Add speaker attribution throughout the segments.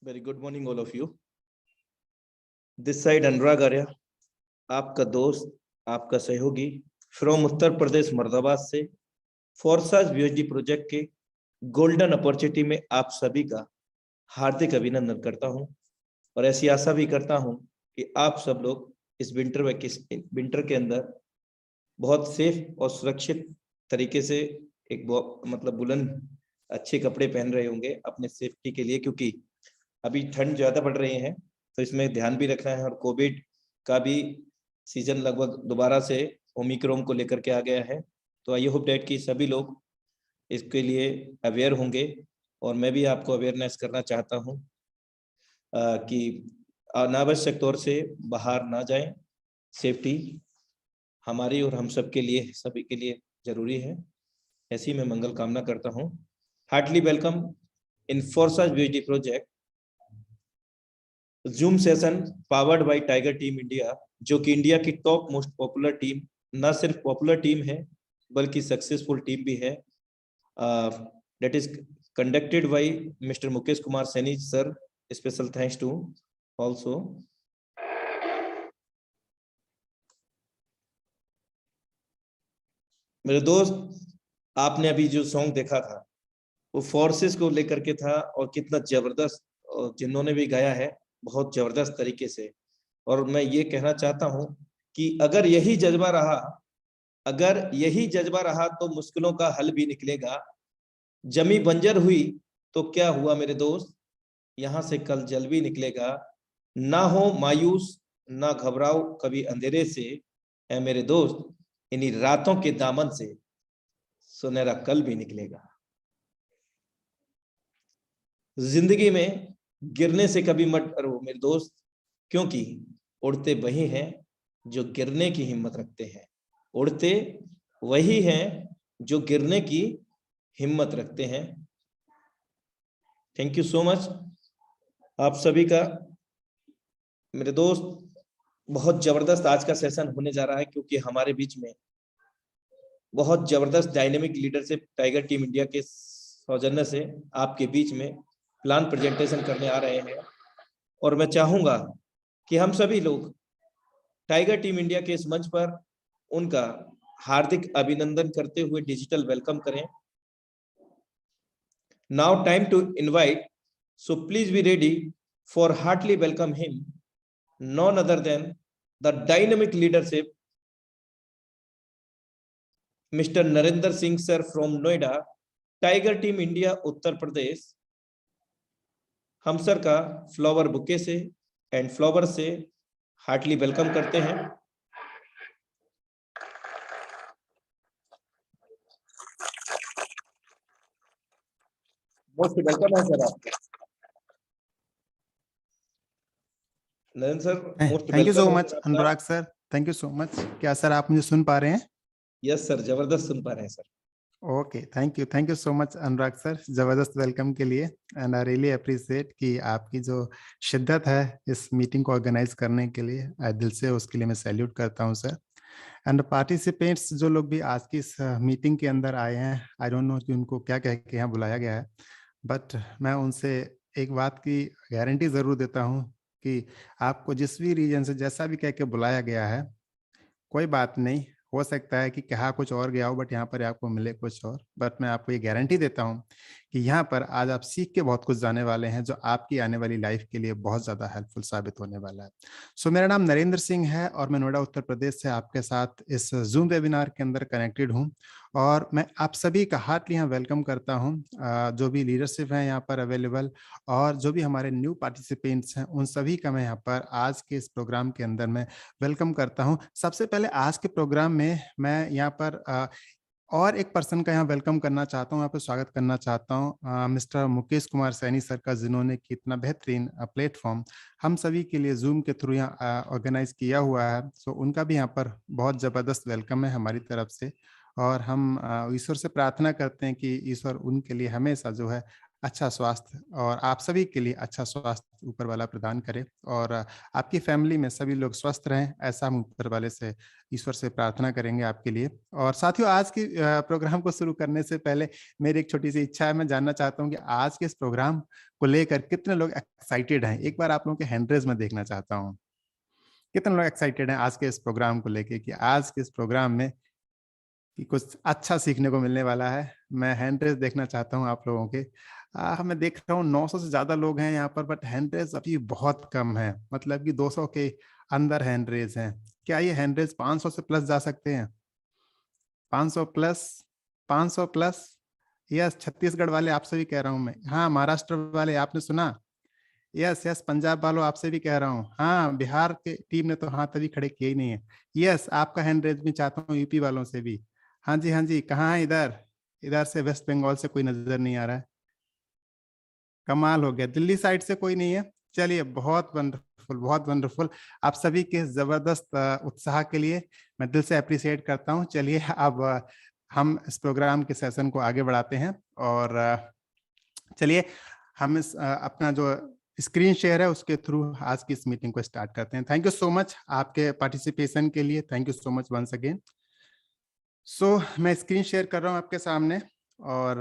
Speaker 1: Very good morning all of you. This side Anurag Arya, आपका दोस्त, आपका सहयोगी फ्रॉम उत्तर प्रदेश मुरादाबाद से फोर्साज वीओएसडी प्रोजेक्ट के गोल्डन अपॉर्चुनिटी में आप सभी का हार्दिक अभिनंदन करता हूं और ऐसी आशा भी करता हूं कि आप सब लोग इस विंटर के अंदर बहुत सेफ और सुरक्षित तरीके से एक बुलंद अच्छे कपड़े पहन रहे होंगे अपने सेफ्टी के लिए, क्योंकि अभी ठंड ज्यादा बढ़ रही है तो इसमें ध्यान भी रखना है। और कोविड का भी सीजन लगभग दोबारा से ओमिक्रॉन को लेकर के आ गया है, तो आई होप डेट कि सभी लोग इसके लिए अवेयर होंगे। और मैं भी आपको अवेयरनेस करना चाहता हूं कि अनावश्यक तौर से बाहर ना जाएं। सेफ्टी हमारी और हम सब के लिए, सभी के लिए जरूरी है। ऐसी मैं मंगल कामना करता हूं। हार्टली वेलकम इन फोर्साज VOSD project Zoom session powered by tiger team India, जो कि इंडिया की टॉप मोस्ट पॉपुलर टीम, न सिर्फ पॉपुलर टीम है बल्कि सक्सेसफुल टीम भी है। That is conducted by mister Mukesh Kumar Saini sir. Special thanks to also. मेरे दोस्त, आपने अभी जो सॉन्ग देखा था वो फोर्सेस को लेकर के था और कितना जबरदस्त, जिन्होंने भी गाया है बहुत जबरदस्त तरीके से। और मैं ये कहना चाहता हूं कि अगर यही जज्बा रहा तो मुश्किलों का हल भी निकलेगा। जमी बंजर हुई तो क्या हुआ मेरे दोस्त, यहां से कल जल भी निकलेगा। ना हो मायूस, ना घबराओ कभी अंधेरे से, है मेरे दोस्त इन्हीं रातों के दामन से सुनहरा कल भी निकलेगा। जिंदगी में गिरने से कभी मत डरो मेरे दोस्त, क्योंकि उड़ते वही हैं जो गिरने की हिम्मत रखते हैं। उड़ते वही हैं जो गिरने की हिम्मत रखते हैं। थैंक यू सो मच आप सभी का। मेरे दोस्त, बहुत जबरदस्त आज का सेशन होने जा रहा है, क्योंकि हमारे बीच में बहुत जबरदस्त dynamic leadership tiger team India के सौजन्य से आपके बीच में प्लान प्रेजेंटेशन करने आ रहे हैं। और मैं चाहूंगा कि हम सभी लोग टाइगर टीम इंडिया के इस मंच पर उनका हार्दिक अभिनंदन करते हुए डिजिटल वेलकम करें। Now time to invite, so please be ready for heartly welcome him, none other than the dynamic leadership Mr. Narendra Singh sir from Noida, Tiger Team India Uttar Pradesh. हम सर का फ्लावर बुके से and flower से Hartley welcome करते हैं। Most welcome है sir आपका Narendra sir. Most
Speaker 2: thank you so
Speaker 1: welcome
Speaker 2: much Anurag sir, thank you so much. क्या sir आप मुझे सुन पा रहे हैं?
Speaker 1: यस सर, जबरदस्त सुन पा रहे हैं sir.
Speaker 2: Okay, thank you so much Anurag sir, जबरदस्त वेलकम के लिए। एंड आई रियली अप्रिशिएट कि आपकी जो शिद्दत है इस मीटिंग को ऑर्गेनाइज करने के लिए, दिल से उसके लिए मैं सैल्यूट करता हूं सर। एंड पार्टिसिपेंट्स जो लोग भी आज की इस मीटिंग के अंदर आए हैं, आई डोंट नो कि उनको क्या कह के यहाँ बुलाया गया है, बट मैं उनसे एक बात की गारंटी जरूर देता हूँ कि आपको जिस भी रीजन से जैसा भी कह के बुलाया गया है, कोई बात नहीं, हो सकता है कि कहा कुछ और गया हो बट यहाँ पर आपको मिले कुछ और। बट मैं आपको ये गारंटी देता हूँ कि यहाँ पर आज आप सीख के बहुत कुछ जाने वाले हैं, जो आपकी आने वाली लाइफ के लिए बहुत ज़्यादा हेल्पफुल साबित होने वाला है। सो मेरा नाम नरेंद्र सिंह है और मैं नोएडा उत्तर प्रदेश से आपके साथ इस जूम वेबिनार के अंदर कनेक्टेड हूँ। और मैं आप सभी का हार्टली यहाँ वेलकम करता हूँ, जो भी लीडरशिप है यहाँ पर अवेलेबल और जो भी हमारे न्यू पार्टिसिपेंट्स हैं, उन सभी का मैं यहाँ पर आज के इस प्रोग्राम के अंदर मैं वेलकम करता हूँ। सबसे पहले आज के प्रोग्राम में मैं यहाँ पर और एक पर्सन का यहाँ वेलकम करना चाहता हूँ, यहाँ पर स्वागत करना चाहता हूँ मिस्टर मुकेश कुमार सैनी सर का, जिन्होंने कितना बेहतरीन प्लेटफॉर्म हम सभी के लिए जूम के थ्रू यहाँ ऑर्गेनाइज किया हुआ है। सो उनका भी यहाँ पर बहुत ज़बरदस्त वेलकम है हमारी तरफ से। और हम ईश्वर से प्रार्थना करते हैं कि ईश्वर उनके लिए हमेशा जो है अच्छा स्वास्थ्य और आप सभी के लिए अच्छा स्वास्थ्य ऊपर वाला प्रदान करे और आपकी फैमिली में सभी लोग स्वस्थ रहें, ऐसा हम ऊपर वाले से ईश्वर से प्रार्थना करेंगे आपके लिए। और साथियों, आज की प्रोग्राम को शुरू करने से पहले मेरी एक छोटी सी इच्छा है, मैं जानना चाहता हूँ कि आज के इस प्रोग्राम को लेकर कितने लोग एक्साइटेड हैं। एक बार आप लोगों के हैंड रेज में देखना चाहता हूँ, कितने लोग एक्साइटेड हैं आज के इस प्रोग्राम को लेके कि आज के इस प्रोग्राम में कि कुछ अच्छा सीखने को मिलने वाला है। मैं हैंड रेज़ देखना चाहता हूँ आप लोगों के। मैं देख रहा हूँ 900 से ज़्यादा लोग हैं यहाँ पर, बट हैंड रेज़ अभी बहुत कम है, मतलब कि 200 के अंदर हैंड रेज़ हैं। क्या ये हैंड रेज़ 500 से प्लस जा सकते हैं? 500 प्लस, 500 प्लस। यस, छत्तीसगढ़ वाले आपसे भी कह रहा हूँ मैं। हाँ, महाराष्ट्र वाले आपने सुना? यस, यस, पंजाब वालों आपसे भी कह रहा हूँ। हाँ, बिहार के टीम ने तो हाथ अभी खड़े किए ही नहीं है। यस, आपका हैंड रेज़ भी चाहता हूँ यूपी वालों से भी। हाँ जी, हाँ जी, कहाँ है इधर? इधर से वेस्ट बंगाल से कोई नज़र नहीं आ रहा है। कमाल हो गया, दिल्ली साइड से कोई नहीं है। चलिए, बहुत वंडरफुल, बहुत वंडरफुल। आप सभी के ज़बरदस्त उत्साह के लिए मैं दिल से एप्रिशिएट करता हूँ। चलिए अब हम इस प्रोग्राम के सेशन को आगे बढ़ाते हैं और चलिए हम इस अपना जो स्क्रीन शेयर है उसके थ्रू आज की इस मीटिंग को स्टार्ट करते हैं। थैंक यू सो मच आपके पार्टिसिपेशन के लिए। Thank you so much once again. So मैं स्क्रीन शेयर कर रहा हूँ आपके सामने और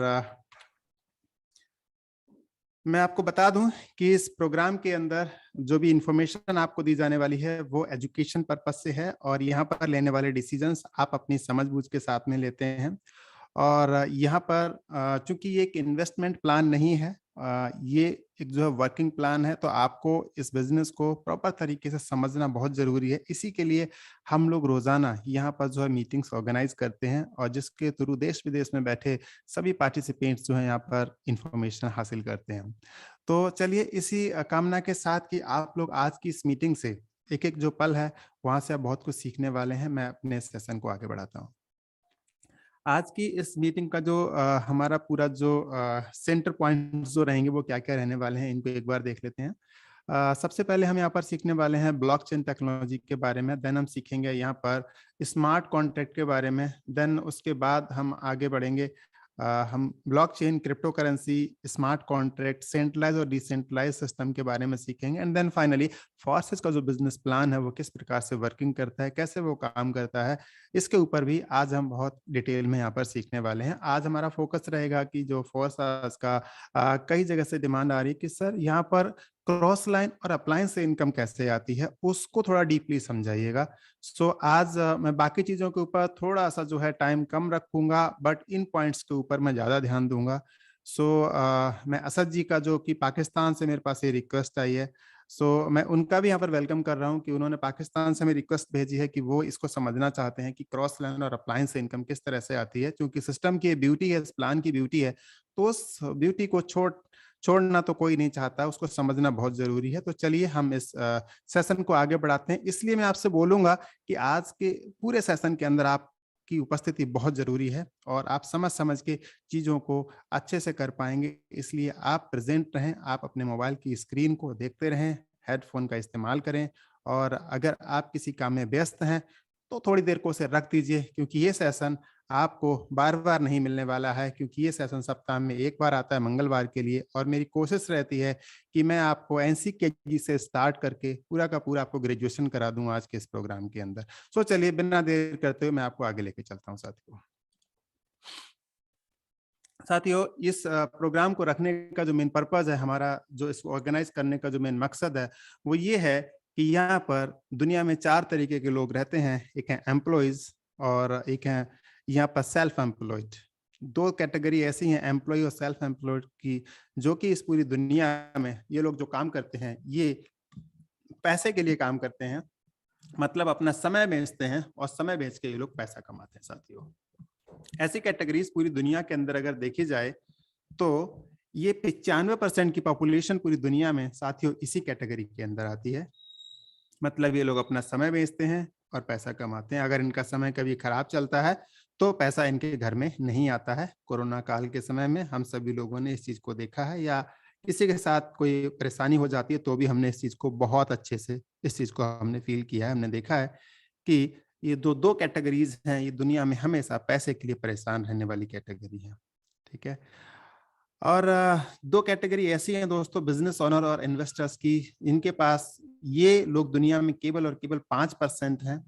Speaker 2: मैं आपको बता दूं कि इस प्रोग्राम के अंदर जो भी इंफॉर्मेशन आपको दी जाने वाली है वो एजुकेशन पर्पस से है और यहाँ पर लेने वाले डिसीजंस आप अपनी समझबूझ के साथ में लेते हैं। और यहाँ पर चूंकि ये एक इन्वेस्टमेंट प्लान नहीं है, ये एक जो है वर्किंग प्लान है, तो आपको इस बिजनेस को प्रॉपर तरीके से समझना बहुत ज़रूरी है। इसी के लिए हम लोग रोज़ाना यहाँ पर जो है मीटिंग्स ऑर्गेनाइज करते हैं और जिसके थ्रू देश विदेश में बैठे सभी पार्टिसिपेंट्स जो हैं यहाँ पर इंफॉर्मेशन हासिल करते हैं। तो चलिए इसी कामना के साथ कि आप लोग आज की इस मीटिंग से एक-एक जो पल है वहाँ से आप बहुत कुछ सीखने वाले हैं, मैं अपने सेशन को आगे बढ़ाता हूँ। आज की इस मीटिंग का जो हमारा पूरा जो सेंटर पॉइंट्स जो रहेंगे वो क्या-क्या रहने वाले हैं, इनको एक बार देख लेते हैं। सबसे पहले हम यहाँ पर सीखने वाले हैं ब्लॉकचेन टेक्नोलॉजी के बारे में, देन हम सीखेंगे यहाँ पर स्मार्ट कॉन्ट्रैक्ट के बारे में, देन उसके बाद हम आगे बढ़ेंगे। हम blockchain, crypto currency, smart contract, centralize और डिसेंट्रलाइज सिस्टम के बारे में सीखेंगे एंड देन फाइनली फोर्सेस का जो बिजनेस प्लान है वो किस प्रकार से वर्किंग करता है, कैसे वो काम करता है, इसके ऊपर भी आज हम बहुत डिटेल में यहाँ पर सीखने वाले हैं। आज हमारा फोकस रहेगा कि जो फोर्सेस का कई जगह से डिमांड आ रही है कि सर यहाँ पर क्रॉस लाइन और अपलाइन से इनकम कैसे आती है, उसको थोड़ा डीपली समझाइएगा। सो आज मैं बाकी चीज़ों के ऊपर थोड़ा-सा जो है टाइम कम रखूँगा, बट इन पॉइंट्स के ऊपर मैं ज़्यादा ध्यान दूँगा। सो मैं असद जी का जो कि पाकिस्तान से मेरे पास ये रिक्वेस्ट आई है, सो मैं उनका भी यहाँ पर वेलकम कर रहा हूँ कि उन्होंने पाकिस्तान से हमें रिक्वेस्ट भेजी है कि वो इसको समझना चाहते हैं कि क्रॉस लाइन और अपलाइन से इनकम किस तरह से आती है। क्योंकि सिस्टम की ब्यूटी है, इस प्लान की ब्यूटी है, तो उस ब्यूटी को छोड़ना तो कोई नहीं चाहता, उसको समझना बहुत ज़रूरी है। तो चलिए हम इस सेशन को आगे बढ़ाते हैं। इसलिए मैं आपसे बोलूँगा कि आज के पूरे सेशन के अंदर आपकी उपस्थिति बहुत ज़रूरी है और आप समझ-समझ के चीज़ों को अच्छे से कर पाएँगे। इसलिए आप प्रेज़ेंट रहें, आप अपने मोबाइल की स्क्रीन को देखते रहें, हेडफ़ोन का इस्तेमाल करें और अगर आप किसी काम में व्यस्त हैं, तो थोड़ी देर को उसे रख दीजिए क्योंकि ये सेशन आपको बार-बार नहीं मिलने वाला है, क्योंकि ये सेशन सप्ताह में 1 बार आता है मंगलवार के लिए और मेरी कोशिश रहती है कि मैं आपको एनसीकेजी से स्टार्ट करके पूरा का पूरा आपको ग्रेजुएशन करा दूँ आज के इस प्रोग्राम के अंदर। सो चलिए बिना देर करते हुए मैं आपको आगे लेके चलता हूँ साथियों। साथियों, इस प्रोग्राम को रखने का जो मेन पर्पज़ है हमारा, जो इसको ऑर्गेनाइज़ करने का जो मेन मकसद है, वो ये है कि यहाँ पर दुनिया में 4 तरीके के लोग रहते हैं। एक है एम्प्लॉइज़ और एक है यहाँ पर सेल्फ एम्प्लॉयड। 2 कैटेगरी ऐसी हैं एम्प्लॉयी और सेल्फ एम्प्लॉयड की, जो कि इस पूरी दुनिया में ये लोग जो काम करते हैं, ये पैसे के लिए काम करते हैं। मतलब अपना समय बेचते हैं और समय बेच के ये लोग पैसा कमाते हैं साथियों। ऐसी कैटेगरीज पूरी दुनिया के अंदर अगर देखी जाए तो ये 95% की पॉपुलेशन पूरी दुनिया में साथियों इसी कैटेगरी के अंदर आती है। मतलब ये लोग अपना समय बेचते हैं और पैसा कमाते हैं। अगर इनका समय कभी खराब चलता है तो पैसा इनके घर में नहीं आता है। कोरोना काल के समय में हम सभी लोगों ने इस चीज को देखा है, या किसी के साथ कोई परेशानी हो जाती है तो भी हमने इस चीज को बहुत अच्छे से इस चीज को हमने फील किया है। हमने देखा है कि ये दो कैटेगरीज हैं, ये दुनिया में हमेशा पैसे के लिए परेशान रहने वाली कैटेगरी है। ठीक है। और दो कैटेगरी ऐसी हैं दोस्तों, बिजनेस ओनर और इन्वेस्टर्स की। इनके पास ये लोग दुनिया में केवल और केवल 5% हैं।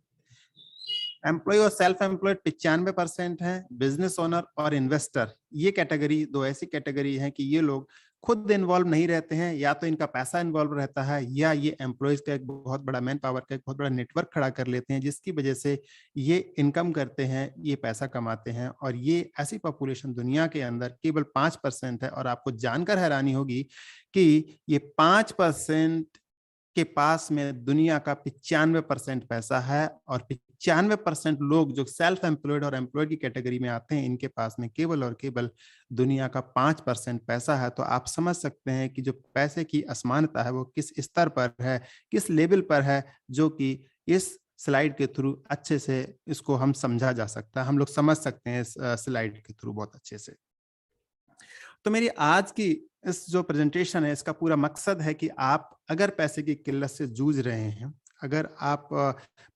Speaker 2: एम्प्लॉय और सेल्फ एम्प्लॉयड 95% है। बिजनेस ओनर और इन्वेस्टर, ये कैटेगरी दो ऐसी कैटेगरी है कि ये लोग खुद इन्वॉल्व नहीं रहते हैं, या तो इनका पैसा इन्वॉल्व रहता है, या ये एम्प्लॉयज का एक बहुत बड़ा मैन पावर का एक बहुत बड़ा नेटवर्क खड़ा कर लेते हैं, जिसकी वजह से ये इनकम करते हैं, ये पैसा कमाते हैं। और ये ऐसी पॉपुलेशन दुनिया के अंदर केवल 5% है। और आपको जानकर हैरानी होगी कि ये 5% के पास में दुनिया का 95% पैसा है, और 95% लोग जो सेल्फ एम्प्लॉयड और एम्प्लॉयड की कैटेगरी में आते हैं, इनके पास में केवल और केवल दुनिया का 5% पैसा है। तो आप समझ सकते हैं कि जो पैसे की असमानता है वो किस स्तर पर है, किस लेवल पर है, जो कि इस स्लाइड के थ्रू अच्छे से इसको हम समझा जा सकता है, हम लोग समझ सकते हैं इस स्लाइड के थ्रू बहुत अच्छे से। तो मेरी आज की इस जो प्रेजेंटेशन है, इसका पूरा मकसद है कि आप अगर पैसे की किल्लत से जूझ रहे हैं, अगर आप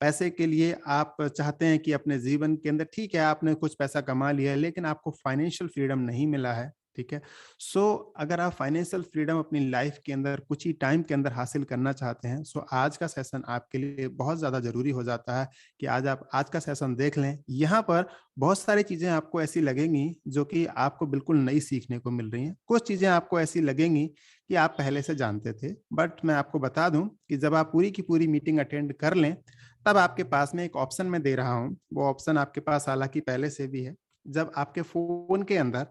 Speaker 2: पैसे के लिए आप चाहते हैं कि अपने जीवन के अंदर, ठीक है आपने कुछ पैसा कमा लिया है लेकिन आपको फाइनेंशियल फ्रीडम नहीं मिला है, ठीक है। सो अगर आप फाइनेंशियल फ्रीडम अपनी लाइफ के अंदर कुछ ही टाइम के अंदर हासिल करना चाहते हैं, सो आज का सेशन आपके लिए बहुत ज्यादा जरूरी हो जाता है कि आप आज का सेशन देख लें। यहाँ पर बहुत सारी चीजें आपको ऐसी लगेंगी जो कि आपको बिल्कुल नई सीखने को मिल रही हैं। कुछ चीजें आपको ऐसी लगेंगी कि आप पहले से जानते थे, बट मैं आपको बता दूं कि जब आप पूरी की पूरी मीटिंग अटेंड कर लें, तब आपके पास में एक ऑप्शन मैं दे रहा हूं। वो ऑप्शन आपके पास हालांकि पहले से भी है। जब आपके फोन के अंदर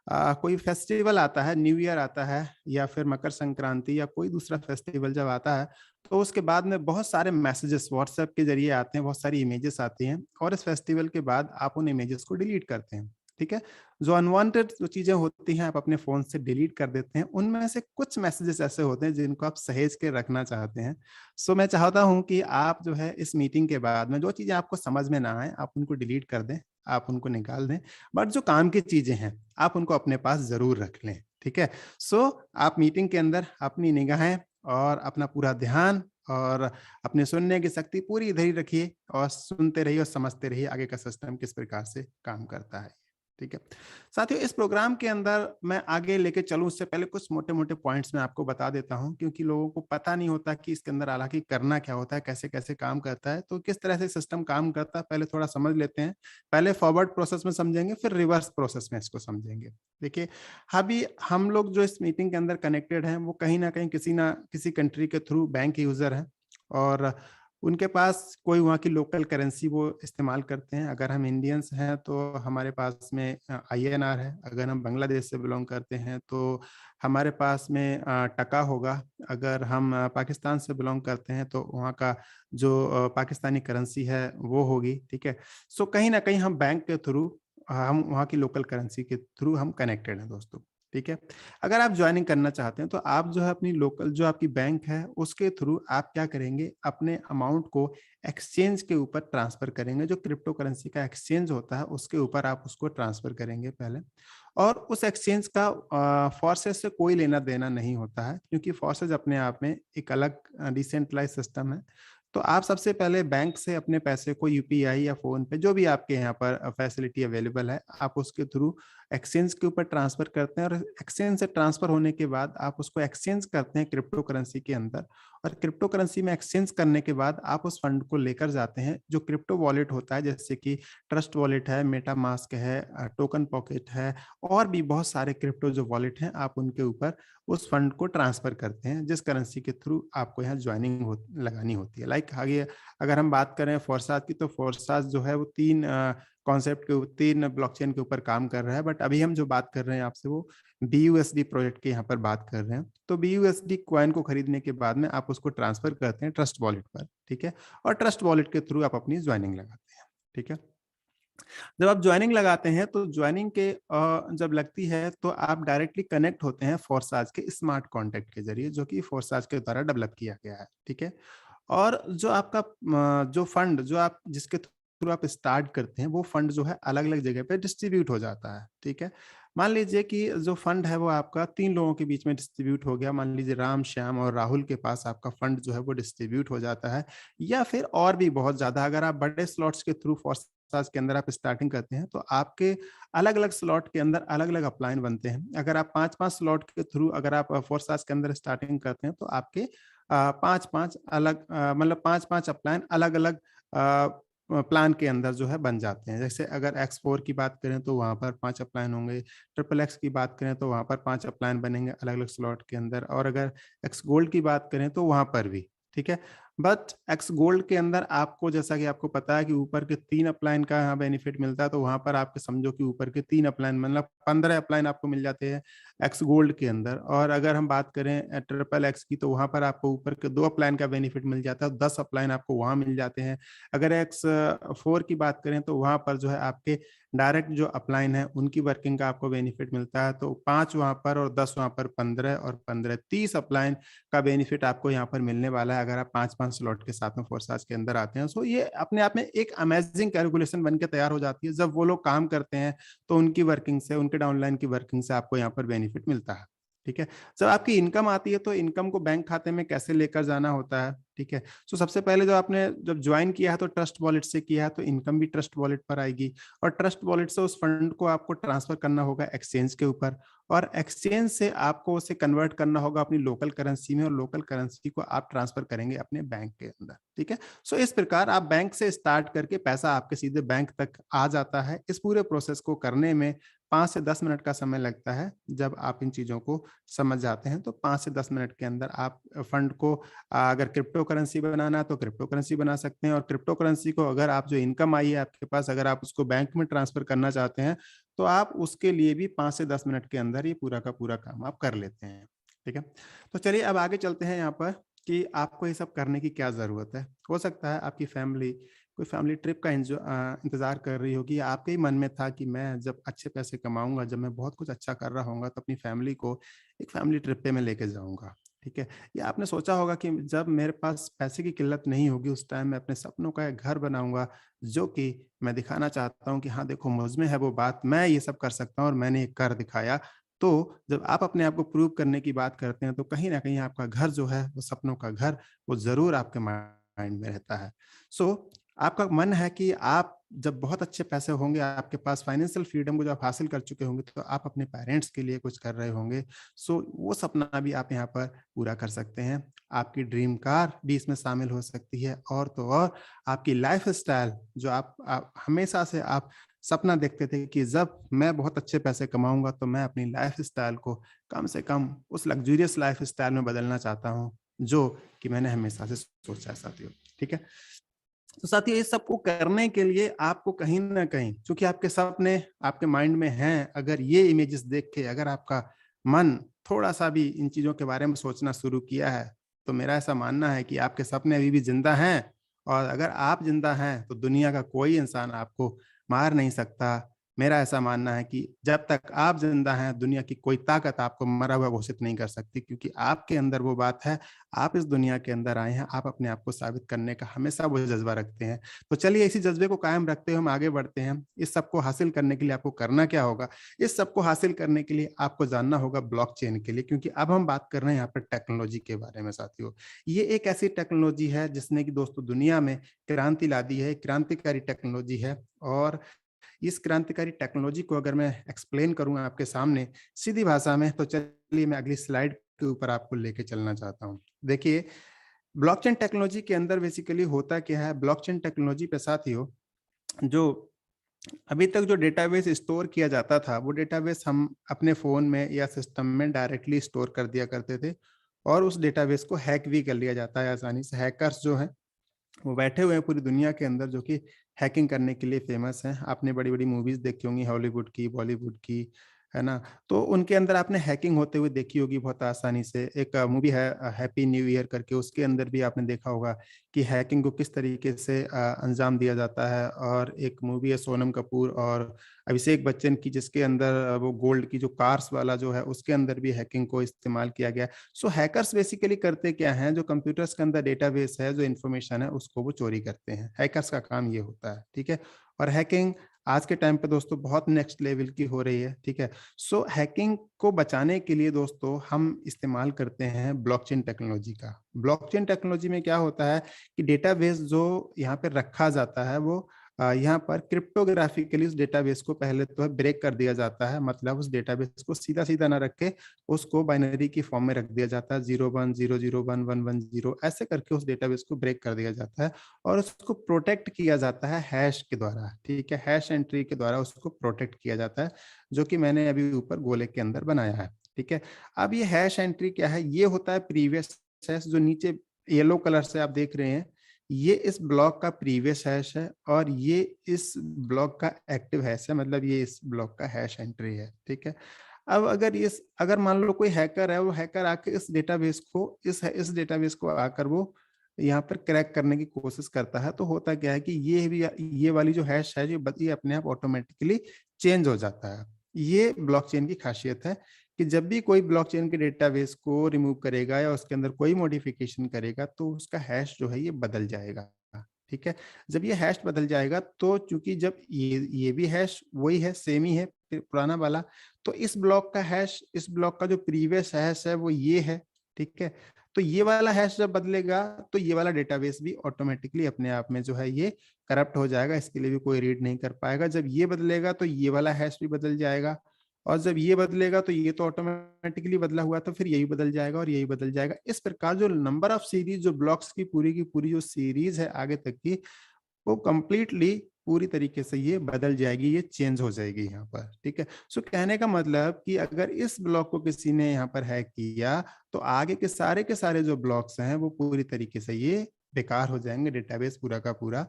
Speaker 2: कोई फेस्टिवल आता है, न्यू ईयर आता है, या फिर मकर संक्रांति या कोई दूसरा फेस्टिवल जब आता है, तो उसके बाद में बहुत सारे मैसेजेस व्हाट्सएप के जरिए आते हैं, बहुत सारी इमेजेस आती हैं, और इस फेस्टिवल के बाद आप उन इमेजेस को डिलीट करते हैं, ठीक है। जो अनवांटेड जो चीजें होती हैं आप अपने फोन से डिलीट कर देते हैं। उनमें से कुछ मैसेजेस ऐसे होते हैं जिनको आप सहेज के रखना चाहते हैं। सो मैं चाहता हूं कि आप जो है इस मीटिंग के बाद में जो चीजें आपको समझ में ना आए, आप उनको डिलीट कर दें, आप उनको निकाल दें, बट जो काम की चीजें हैं आप उनको अपने पास जरूर रख लें, ठीक है। सो आप मीटिंग के अंदर अपनी निगाहें और अपना पूरा ध्यान और अपने सुनने की शक्ति पूरी इधर ही रखिए, और सुनते रहिए और समझते रहिए आगे का सिस्टम किस प्रकार से काम करता है, ठीक है। साथियों, इस प्रोग्राम के अंदर मैं आगे लेके चलूं उससे पहले कुछ मोटे मोटे पॉइंट्स मैं आपको बता देता हूं, क्योंकि लोगों को पता नहीं होता कि इसके अंदर हालांकि करना क्या होता है, कैसे कैसे काम करता है, तो किस तरह से सिस्टम काम करता है पहले थोड़ा समझ लेते हैं। पहले फॉरवर्ड प्रोसेस में समझेंगे, फिर रिवर्स प्रोसेस में इसको समझेंगे। देखिए, अभी हम लोग जो इस मीटिंग के अंदर कनेक्टेड हैं, वो कहीं ना कहीं किसी ना किसी कंट्री के थ्रू बैंक यूजर है, और उनके पास कोई वहाँ की लोकल करेंसी वो इस्तेमाल करते हैं। अगर हम इंडियंस हैं तो हमारे पास में INR है। अगर हम बांग्लादेश से बिलोंग करते हैं तो हमारे पास में टका होगा। अगर हम पाकिस्तान से बिलोंग करते हैं तो वहाँ का जो पाकिस्तानी करेंसी है वो होगी, ठीक है। सो कहीं ना कहीं हम बैंक के थ्रू, हम वहाँ की लोकल करेंसी के थ्रू हम कनेक्टेड हैं दोस्तों, ठीक है। अगर आप ज्वाइनिंग करना चाहते हैं तो आप जो है अपनी लोकल जो आपकी बैंक है उसके थ्रू आप क्या करेंगे, अपने अमाउंट को एक्सचेंज के ऊपर ट्रांसफर करेंगे। जो क्रिप्टो करेंसी का एक्सचेंज होता है उसके ऊपर आप उसको ट्रांसफर करेंगे पहले, और उस एक्सचेंज का फोर्सेज से कोई लेना देना नहीं होता है, क्योंकि फोर्सेज अपने आप में एक अलग डिसेंट्रलाइज सिस्टम है। तो आप सबसे पहले बैंक से अपने पैसे को UPI या फोन पे, जो भी आपके यहाँ पर फैसिलिटी अवेलेबल है, आप उसके थ्रू एक्सचेंज के ऊपर ट्रांसफर करते हैं, और एक्सचेंज से ट्रांसफर होने के बाद आप उसको एक्सचेंज करते हैं क्रिप्टो करेंसी के अंदर, और क्रिप्टो करेंसी में एक्सचेंज करने के बाद आप उस फंड को लेकर जाते हैं जो क्रिप्टो वॉलेट होता है, जैसे कि ट्रस्ट वॉलेट है, मेटामास्क है, टोकन पॉकेट है, और भी बहुत सारे क्रिप्टो जो वॉलेट हैं, आप उनके ऊपर उस फंड को ट्रांसफर करते हैं जिस करेंसी के थ्रू आपको यहाँ ज्वाइनिंग लगानी होती है। लाइक आगे अगर हम बात करें फोर्साज की, तो फोर्साज जो है वो 3 कॉन्सेप्ट के 3 ब्लॉकचेन के ऊपर काम कर रहा है, बट अभी हम जो बात कर रहे हैं आपसे वो BUSD प्रोजेक्ट के यहाँ पर बात कर रहे हैं। तो BUSD कॉइन को खरीदने के बाद में आप उसको ट्रांसफर करते हैं ट्रस्ट वॉलेट पर, ठीक है, और ट्रस्ट वॉलेट के थ्रू आप अपनी ज्वाइनिंग लगाते हैं, ठीक है। जब आप ज्वाइनिंग लगाते हैं तो ज्वाइनिंग के जब लगती है तो आप डायरेक्टली कनेक्ट होते हैं फोर्साज के स्मार्ट कॉन्ट्रैक्ट के जरिए, जो कि फोर्साज के द्वारा डेवलप किया गया है, ठीक है। और जो आपका जो फंड जो आप जिसके थ्रू आप स्टार्ट करते हैं, वो फंड जो है अलग अलग जगह पे डिस्ट्रीब्यूट हो जाता है, ठीक है। मान लीजिए कि जो फंड है वो आपका 3 लोगों के बीच में डिस्ट्रीब्यूट हो गया। मान लीजिए राम, श्याम और राहुल के पास आपका फंड जो है वो डिस्ट्रीब्यूट हो जाता है, या फिर और भी बहुत ज्यादा, अगर आप बड़े स्लॉट्स के थ्रू फोर्साज के अंदर आप स्टार्टिंग करते हैं तो आपके अलग अलग स्लॉट के अंदर अलग अलग अपलाइन बनते हैं। अगर आप 5-5 स्लॉट के थ्रू अगर आप फोर्साज के अंदर स्टार्टिंग करते हैं तो आपके 5-5 अलग मतलब 5-5 अपलाइन अलग अलग प्लान के अंदर जो है बन जाते हैं। जैसे अगर X4 की बात करें तो वहाँ पर 5 अपलाइन होंगे, ट्रिपल एक्स की बात करें तो वहाँ पर 5 अपलाइन बनेंगे अलग अलग स्लॉट के अंदर, और अगर एक्स गोल्ड की बात करें तो वहाँ पर भी, ठीक है। बट एक्स गोल्ड के अंदर आपको, जैसा कि आपको पता है कि ऊपर के 3 अपलाइन का यहाँ बेनिफिट मिलता है, तो वहां पर आपके समझो कि ऊपर के 3 अपलाइन मतलब 15 अपलाइन आपको मिल जाते हैं एक्स गोल्ड के अंदर। और अगर हम बात करें ट्रिपल एक्स की तो वहां पर आपको ऊपर के 2 अपलाइन का बेनिफिट मिल जाता है, 10 अपलाइन आपको वहां मिल जाते हैं। अगर X4 की बात करें तो वहां पर जो है आपके डायरेक्ट जो अपलाइन है उनकी वर्किंग का आपको बेनिफिट मिलता है, तो 5 वहां पर और 10 वहां पर, 15 और 15 30 अपलाइन का बेनिफिट आपको यहाँ पर मिलने वाला है अगर आप 5-5 स्लॉट के साथ में फोर्साज के अंदर आते हैं। सो ये अपने आप में एक अमेजिंग कैलकुलेशन बन के तैयार हो जाती है। जब वो लोग काम करते हैं तो उनकी वर्किंग से, उनके डाउनलाइन की वर्किंग से आपको यहाँ पर बेनिफिट मिलता है, ठीक है। जब आपकी इनकम आती है तो इनकम को बैंक खाते में कैसे लेकर जाना होता है, ठीक है। सो सबसे पहले जब आपने जब ज्वाइन किया है तो ट्रस्ट वॉलेट से किया है तो इनकम भी ट्रस्ट वॉलेट पर आएगी, और ट्रस्ट वॉलेट से उस फंड को आपको ट्रांसफर करना होगा एक्सचेंज के ऊपर, और एक्सचेंज से आपको उसे कन्वर्ट करना होगा अपनी लोकल करेंसी में, और लोकल करेंसी को आप ट्रांसफर करेंगे अपने बैंक के अंदर, ठीक है। सो इस प्रकार आप बैंक से स्टार्ट करके पैसा आपके सीधे बैंक तक आ जाता है। इस पूरे प्रोसेस को करने में 5 से 10 मिनट का समय लगता है। जब आप इन चीजों को समझ जाते हैं तो 5 से 10 मिनट के अंदर आप फंड को, अगर क्रिप्टो करेंसी बनाना है तो क्रिप्टो करेंसी बना सकते हैं, और क्रिप्टो करेंसी को अगर आप जो इनकम आई है आपके पास, अगर आप उसको बैंक में ट्रांसफर करना चाहते हैं तो आप उसके लिए भी 5 से 10 मिनट के अंदर ये पूरा का पूरा काम आप कर लेते हैं, ठीक है। तो चलिए अब आगे चलते हैं यहाँ पर कि आपको ये सब करने की क्या ज़रूरत है। हो सकता है आपकी फैमिली कोई फैमिली ट्रिप का इंतज़ार कर रही होगी, या आपके ही मन में था कि मैं जब अच्छे पैसे कमाऊँगा, जब मैं बहुत कुछ अच्छा कर रहा होऊँगा तो अपनी फैमिली को एक फैमिली ट्रिप पे मैं लेके जाऊँगा, ठीक है। या आपने सोचा होगा कि जब मेरे पास पैसे की किल्लत नहीं होगी उस टाइम मैं अपने सपनों का एक घर बनाऊँगा, जो कि मैं दिखाना चाहता हूँ कि हाँ देखो मुझ में है वो बात, मैं ये सब कर सकता हूँ और मैंने ये कर दिखाया। तो जब आप अपने आप को प्रूव करने की बात करते हैं तो कहीं न कहीं आपका घर जो है वो सपनों का घर, वो ज़रूर आपके माइंड में रहता है। सो आपका मन है कि आप जब बहुत अच्छे पैसे होंगे, आपके पास फाइनेंशियल फ्रीडम को जब हासिल कर चुके होंगे तो आप अपने पेरेंट्स के लिए कुछ कर रहे होंगे। सो वो सपना भी आप यहाँ पर पूरा कर सकते हैं। आपकी ड्रीम कार भी इसमें शामिल हो सकती है, और तो और आपकी लाइफ़स्टाइल जो आप हमेशा से आप सपना देखते थे कि जब मैं बहुत अच्छे पैसे कमाऊँगा तो मैं अपनी लाइफ़स्टाइल को कम से कम उस लग्ज़रियस लाइफ़स्टाइल में बदलना चाहता हूँ, जो कि मैंने हमेशा से सोचा है साथियों, ठीक है। तो साथियों इस सबको करने के लिए आपको कहीं न कहीं, चूँकि आपके सपने आपके माइंड में हैं, अगर ये इमेजेस देख के अगर आपका मन थोड़ा-सा भी इन चीज़ों के बारे में सोचना शुरू किया है, तो मेरा ऐसा मानना है कि आपके सपने अभी भी ज़िंदा हैं, और अगर आप ज़िंदा हैं, तो दुनिया का कोई इंसान आपको मार नहीं सकता। मेरा ऐसा मानना है कि जब तक आप ज़िंदा हैं, दुनिया की कोई ताकत आपको मरा हुआ घोषित नहीं कर सकती, क्योंकि आपके अंदर वो बात है, आप इस दुनिया के अंदर आए हैं, आप अपने आप को साबित करने का हमेशा वो जज़्बा रखते हैं। तो चलिए इसी जज़्बे को कायम रखते हुए हम आगे बढ़ते हैं। इस सब को हासिल करने के लिए आपको करना क्या होगा? इस सब को हासिल करने के लिए आपको जानना होगा ब्लॉकचेन के लिए, क्योंकि अब हम बात कर रहे हैं यहाँ पर टेक्नोलॉजी के बारे में साथियों। ये एक ऐसी टेक्नोलॉजी है जिसने कि दोस्तों दुनिया में क्रांति ला दी है, क्रांतिकारी टेक्नोलॉजी है, और इस क्रांतिकारी टेक्नोलॉजी को अगर मैं एक्सप्लेन करूँ आपके सामने सीधी भाषा में, तो चलिए मैं अगली स्लाइड के ऊपर आपको लेके चलना चाहता हूँ। देखिए, ब्लॉकचेन टेक्नोलॉजी के अंदर बेसिकली होता क्या है, ब्लॉकचेन टेक्नोलॉजी पे साथियों, जो अभी तक जो डेटाबेस स्टोर किया जाता था, वो डेटाबेस हम अपने फ़ोन में या सिस्टम में डायरेक्टली स्टोर कर दिया करते थे, और उस डेटाबेस को हैक भी कर लिया जाता है आसानी से। हैकर्स जो हैं, वो बैठे हुए हैं पूरी दुनिया के अंदर, जो कि हैकिंग करने के लिए फेमस हैं। आपने बड़ी-बड़ी मूवीज़ देखी होंगी हॉलीवुड की, बॉलीवुड की, है ना? तो उनके अंदर आपने हैकिंग होते हुए देखी होगी बहुत आसानी से। एक मूवी है हैप्पी न्यू ईयर करके, उसके अंदर भी आपने देखा होगा कि हैकिंग को किस तरीके से अंजाम दिया जाता है। और एक मूवी है सोनम कपूर और अभिषेक बच्चन की, जिसके अंदर वो गोल्ड की जो कार्स वाला जो है, उसके अंदर भी हैकिंग को इस्तेमाल किया गया है। सो हैकर्स बेसिकली करते क्या हैं, जो कंप्यूटर्स के अंदर डेटाबेस है, जो इन्फॉर्मेशन है, उसको वो चोरी करते हैं। हैकर्स का काम ये होता है, ठीक है? और हैकिंग आज के टाइम पे दोस्तों बहुत नेक्स्ट लेवल की हो रही है, ठीक है? सो हैकिंग को बचाने के लिए दोस्तों हम इस्तेमाल करते हैं ब्लॉकचेन टेक्नोलॉजी का। ब्लॉकचेन टेक्नोलॉजी में क्या होता है कि डेटाबेस जो यहाँ पे रखा जाता है, वो यहाँ पर क्रिप्टोग्राफिकली उस डेटाबेस को पहले तो है ब्रेक कर दिया जाता है, मतलब उस डेटाबेस को सीधा सीधा ना रख के उसको बाइनरी की फॉर्म में रख दिया जाता है, 0100011110 ऐसे करके उस डेटाबेस को ब्रेक कर दिया जाता है और उसको प्रोटेक्ट किया जाता है हैश के द्वारा। ठीक है, हैश एंट्री के द्वारा उसको प्रोटेक्ट किया जाता है, जो कि मैंने अभी ऊपर गोले के अंदर बनाया है। ठीक है, अब ये हैश एंट्री क्या है, ये होता है प्रीवियस हैश, जो नीचे येलो कलर से आप देख रहे हैं, ये इस ब्लॉक का प्रीवियस हैश है और ये इस ब्लॉक का एक्टिव हैश है, मतलब ये इस ब्लॉक का हैश एंट्री है। ठीक है, अब अगर मान लो कोई हैकर है, वो हैकर आके इस डेटाबेस को आकर वो यहाँ पर क्रैक करने की कोशिश करता है, तो होता क्या है कि ये वाली जो हैश है ये अपने आप ऑटोमेटिकली चेंज हो जाता है। ये ब्लॉकचेन की खासियत है कि जब भी कोई ब्लॉकचेन के डेटाबेस को रिमूव करेगा या उसके अंदर कोई मॉडिफिकेशन करेगा, तो उसका हैश जो है ये बदल जाएगा। ठीक है, जब ये हैश बदल जाएगा तो चूंकि जब ये भी हैश वही है, सेम ही है पुराना वाला, तो इस ब्लॉक का जो प्रीवियस हैश है वो ये है। ठीक है, तो ये वाला हैश जब बदलेगा तो ये वाला डेटाबेस भी ऑटोमेटिकली अपने आप में जो है ये करप्ट हो जाएगा, इसके लिए भी कोई रीड नहीं कर पाएगा। जब ये बदलेगा तो ये वाला हैश भी बदल जाएगा, और जब ये बदलेगा तो ये तो ऑटोमेटिकली बदला हुआ, तो फिर यही बदल जाएगा और यही बदल जाएगा। इस प्रकार जो नंबर ऑफ सीरीज, जो ब्लॉक्स की पूरी जो सीरीज है आगे तक की, वो कंप्लीटली पूरी तरीके से ये बदल जाएगी, ये चेंज हो जाएगी यहाँ पर। ठीक है, सो कहने का मतलब कि अगर इस ब्लॉक को किसी ने यहाँ पर हैक किया, तो आगे के सारे जो ब्लॉक्स हैं वो पूरी तरीके से ये बेकार हो जाएंगे, डेटाबेस पूरा का पूरा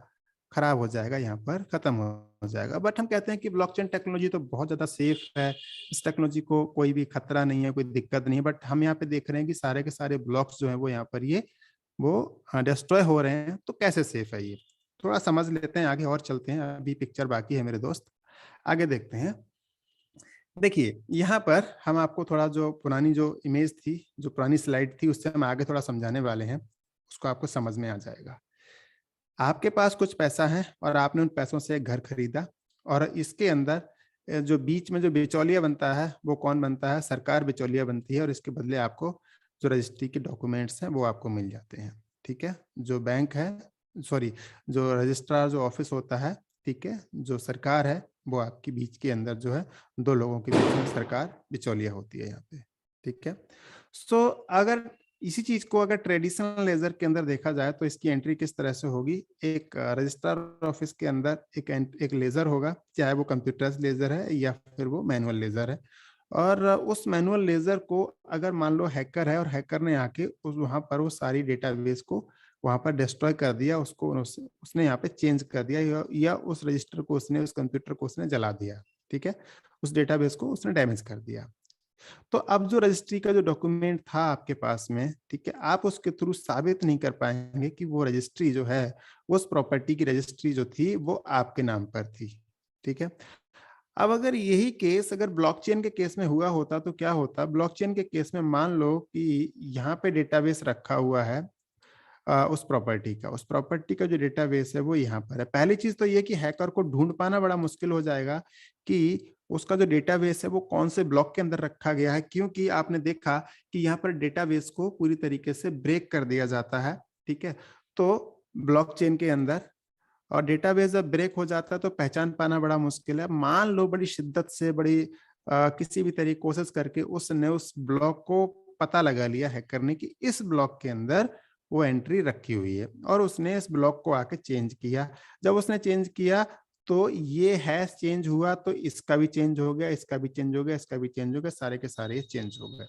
Speaker 2: खराब हो जाएगा, यहाँ पर खत्म हो जाएगा। बट हम कहते हैं कि ब्लॉकचेन टेक्नोलॉजी तो बहुत ज्यादा सेफ है, इस टेक्नोलॉजी को कोई भी खतरा नहीं है, कोई दिक्कत नहीं है। बट हम यहाँ पे देख रहे हैं कि सारे के सारे ब्लॉक्स जो है वो यहाँ पर वो डिस्ट्रॉय हो रहे हैं, तो कैसे सेफ है ये, थोड़ा समझ लेते हैं, आगे और चलते हैं, अभी पिक्चर बाकी है मेरे दोस्त, आगे देखते हैं। देखिए यहाँ पर हम आपको थोड़ा जो पुरानी जो इमेज थी, जो पुरानी स्लाइड थी, उससे हम आगे थोड़ा समझाने वाले हैं, उसको आपको समझ में आ जाएगा। आपके पास कुछ पैसा है और आपने उन पैसों से एक घर खरीदा, और इसके अंदर जो बीच में जो बिचौलिया बनता है वो कौन बनता है, सरकार बिचौलिया बनती है, और इसके बदले आपको जो रजिस्ट्री के डॉक्यूमेंट्स हैं वो आपको मिल जाते हैं। ठीक है, जो बैंक है, सॉरी, जो रजिस्ट्रार जो ऑफिस होता है, ठीक है, जो सरकार है, वो आपके बीच के अंदर जो है दो लोगों के बीच में सरकार बिचौलिया होती है यहाँ पे। ठीक है, सो अगर इसी चीज को अगर ट्रेडिशनल लेजर के अंदर देखा जाए तो इसकी एंट्री किस तरह से होगी, एक रजिस्ट्रार ऑफिस के अंदर एक लेजर होगा, चाहे वो कंप्यूटराइज्ड लेजर है या फिर वो मैनुअल लेजर है, और उस मैनुअल लेजर को अगर मान लो हैकर है और हैकर ने आके वहां पर वो सारी डेटाबेस को वहां पर डिस्ट्रॉय कर दिया, उसने यहाँ पे चेंज कर दिया, या उस रजिस्टर को उसने, उस कंप्यूटर को उसने जला दिया। ठीक है, उस डेटाबेस को उसने डैमेज कर दिया। तो अब जो रजिस्ट्री का जो डॉक्यूमेंट था आपके पास में, ठीक है, आप उसके थ्रू साबित नहीं कर पाएंगे कि वो रजिस्ट्री जो है, उस प्रॉपर्टी की रजिस्ट्री जो थी वो आपके नाम पर थी। ठीक है, अब अगर यही केस अगर ब्लॉकचेन के केस में हुआ होता तो क्या होता, ब्लॉकचेन के केस में मान लो कि यहाँ पे डेटाबेस रखा हुआ है उस प्रॉपर्टी का जो डेटाबेस है वो यहाँ पर है। पहली चीज तो ये कि हैकर को ढूंढ पाना बड़ा मुश्किल हो जाएगा कि उसका जो डेटाबेस है वो कौन से ब्लॉक के अंदर रखा गया है, क्योंकि आपने देखा कि यहाँ पर डेटाबेस को पूरी तरीके से ब्रेक कर दिया जाता है। ठीक है, तो ब्लॉकचेन के अंदर, और डेटाबेस जब ब्रेक हो जाता है तो पहचान पाना बड़ा मुश्किल है। मान लो बड़ी शिद्दत से, किसी भी तरीके कोशिश करके उसने उस ब्लॉक को पता लगा लिया हैकर ने कि इस ब्लॉक के अंदर वो एंट्री रखी हुई है, और उसने इस ब्लॉक को आके चेंज किया। जब उसने चेंज किया तो ये हैश चेंज हुआ, तो इसका भी चेंज हो गया, इसका भी चेंज हो गया, इसका भी चेंज हो गया, सारे के सारे चेंज हो गए।